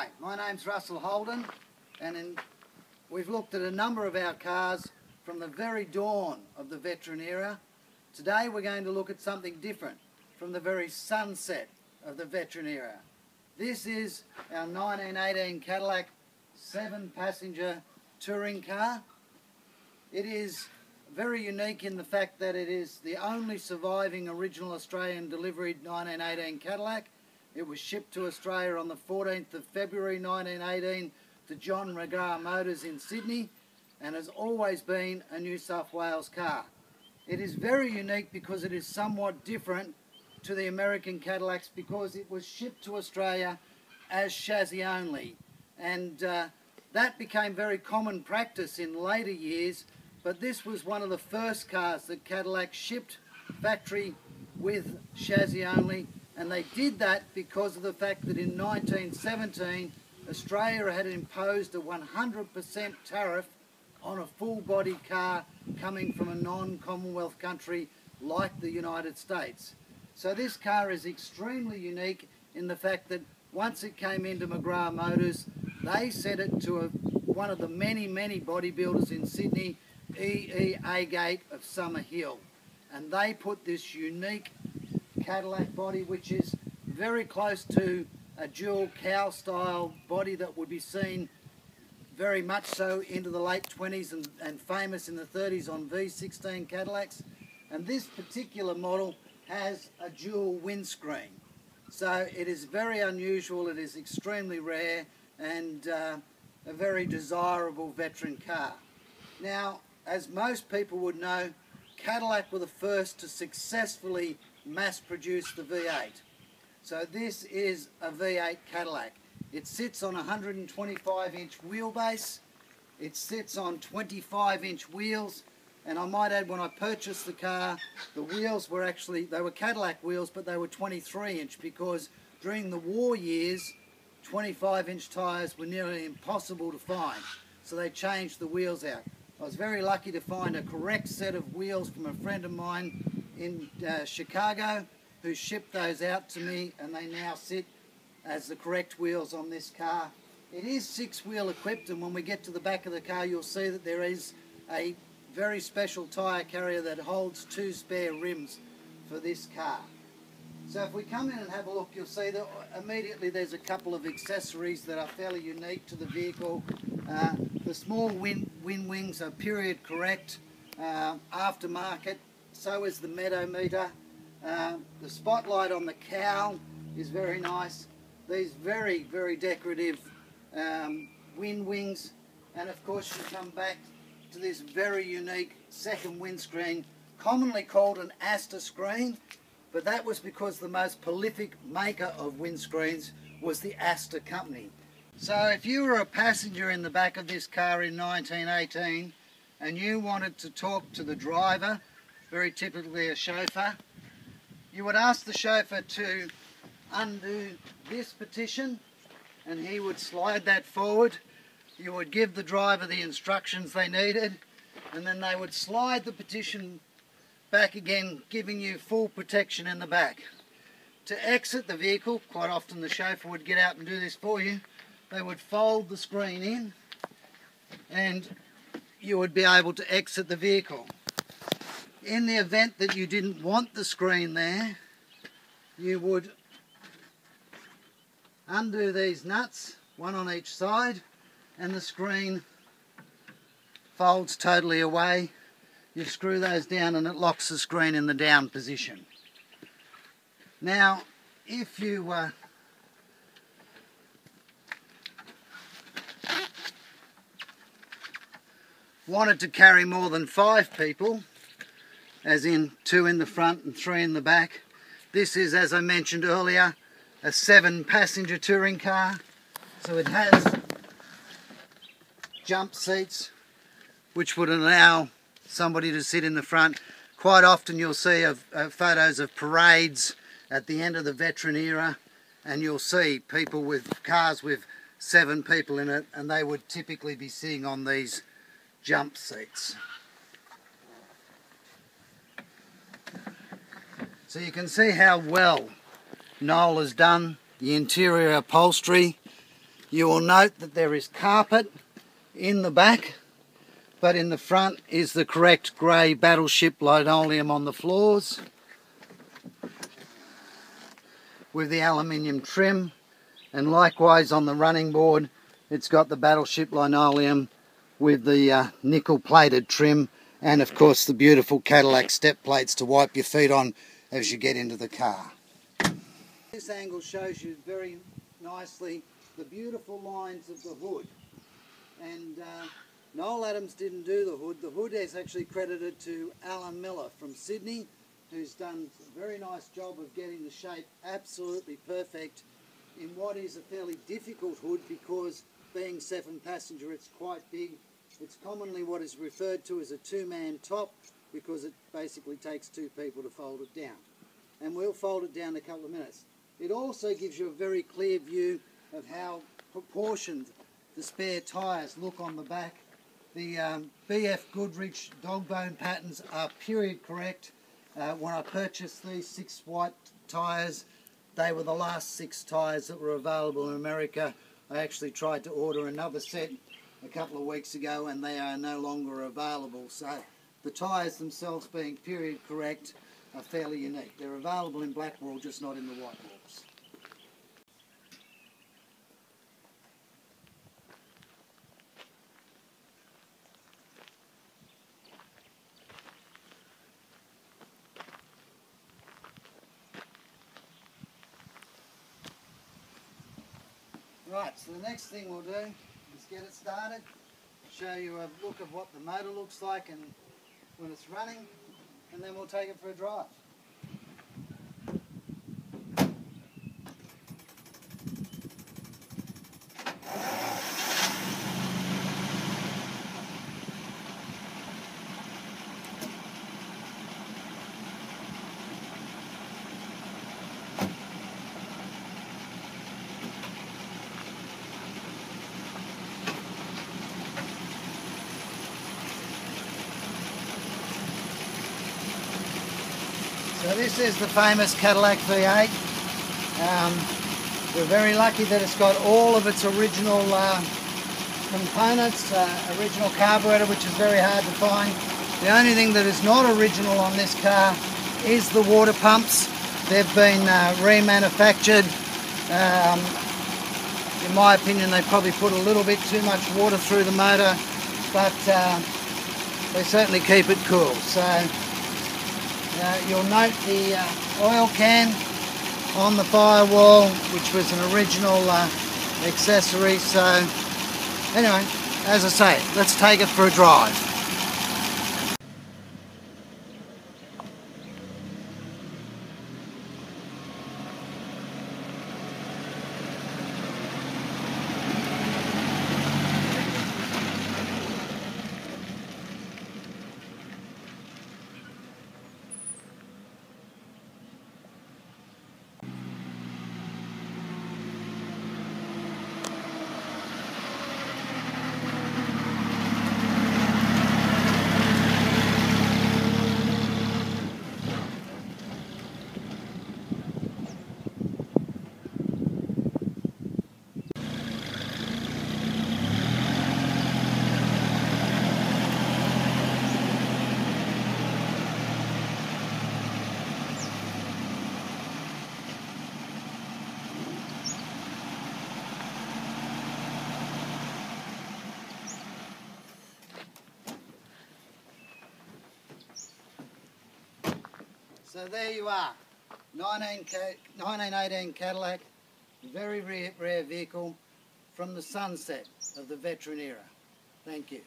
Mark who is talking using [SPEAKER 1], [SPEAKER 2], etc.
[SPEAKER 1] Hi, my name's Russell Holden, and we've looked at a number of our cars from the very dawn of the veteran era. Today we're going to look at something different from the very sunset of the veteran era. This is our 1918 Cadillac 7-passenger touring car. It is very unique in the fact that it is the only surviving original Australian delivery 1918 Cadillac. It was shipped to Australia on the 14th of February 1918 to John Regar Motors in Sydney, and has always been a New South Wales car. It is very unique because it is somewhat different to the American Cadillacs because it was shipped to Australia as chassis only, and that became very common practice in later years, but this was one of the first cars that Cadillac shipped factory with chassis only. And they did that because of the fact that in 1917 Australia had imposed a 100% tariff on a full body car coming from a non-Commonwealth country like the United States. So this car is extremely unique in the fact that once it came into McGrath Motors, they sent it to one of the many bodybuilders in Sydney, E.E. Agate of Summer Hill, and they put this unique Cadillac body, which is very close to a dual cow style body that would be seen very much so into the late 20s and famous in the 30s on V16 Cadillacs. And this particular model has a dual windscreen, so it is very unusual, it is extremely rare, and a very desirable veteran car. Now, as most people would know, Cadillac were the first to successfully mass-produce the V8. So this is a V8 Cadillac. It sits on a 125-inch wheelbase. It sits on 25-inch wheels, and I might add, when I purchased the car, the wheels were actually, they were Cadillac wheels, but they were 23-inch because during the war years 25-inch tyres were nearly impossible to find, so they changed the wheels out. I was very lucky to find a correct set of wheels from a friend of mine in Chicago, who shipped those out to me, and they now sit as the correct wheels on this car. It is 6-wheel equipped, and when we get to the back of the car you'll see that there is a very special tyre carrier that holds 2 spare rims for this car. So if we come in and have a look, you'll see that immediately there's a couple of accessories that are fairly unique to the vehicle. The small wind wings are period correct, aftermarket. So is the meadometer. The spotlight on the cowl is very nice. These very decorative wind wings, and of course you come back to this very unique second windscreen, commonly called an Astor screen, but that was because the most prolific maker of windscreens was the Astor company. So if you were a passenger in the back of this car in 1918 and you wanted to talk to the driver, very typically a chauffeur, you would ask the chauffeur to undo this partition, and he would slide that forward. You would give the driver the instructions they needed, and then they would slide the partition back again, giving you full protection in the back. To exit the vehicle, quite often the chauffeur would get out and do this for you. They would fold the screen in, and you would be able to exit the vehicle. In the event that you didn't want the screen there, you would undo these nuts, one on each side, and the screen folds totally away. You screw those down and it locks the screen in the down position. Now, if you wanted to carry more than 5 people, as in 2 in the front and 3 in the back, this is, as I mentioned earlier, a 7-passenger touring car. So it has jump seats which would allow somebody to sit in the front. Quite often you'll see photos of parades at the end of the veteran era, and you'll see people with cars with 7 people in it, and they would typically be sitting on these jump seats. So you can see how well Noel has done the interior upholstery. You will note that there is carpet in the back, but in the front is the correct grey battleship linoleum on the floors with the aluminium trim, and likewise on the running board it's got the battleship linoleum with the nickel plated trim, and of course the beautiful Cadillac step plates to wipe your feet on as you get into the car. This angle shows you very nicely the beautiful lines of the hood, and Noel Adams didn't do the hood. The hood is actually credited to Alan Miller from Sydney, who's done a very nice job of getting the shape absolutely perfect in what is a fairly difficult hood, because being 7-passenger it's quite big. It's commonly what is referred to as a two-man top, because it basically takes two people to fold it down. And we'll fold it down in a couple of minutes. It also gives you a very clear view of how proportioned the spare tyres look on the back. The BF Goodrich dog bone patterns are period correct. When I purchased these 6 white tyres, they were the last 6 tyres that were available in America. I actually tried to order another set a couple of weeks ago and they are no longer available. So the tyres themselves, being period correct, are fairly unique. They're available in black wool, just not in the white wools. Right, so the next thing we'll do is get it started, show you a look of what the motor looks like and when it's running, and then we'll take it for a drive. So this is the famous Cadillac V8. We're very lucky that it's got all of its original components, original carburetor, which is very hard to find. The only thing that is not original on this car is the water pumps. They've been remanufactured. In my opinion, they probably put a little bit too much water through the motor, but they certainly keep it cool. So you'll note the oil can on the firewall, which was an original accessory. So anyway, as I say, let's take it for a drive. So there you are, 1918 Cadillac, very rare vehicle from the sunset of the veteran era. Thank you.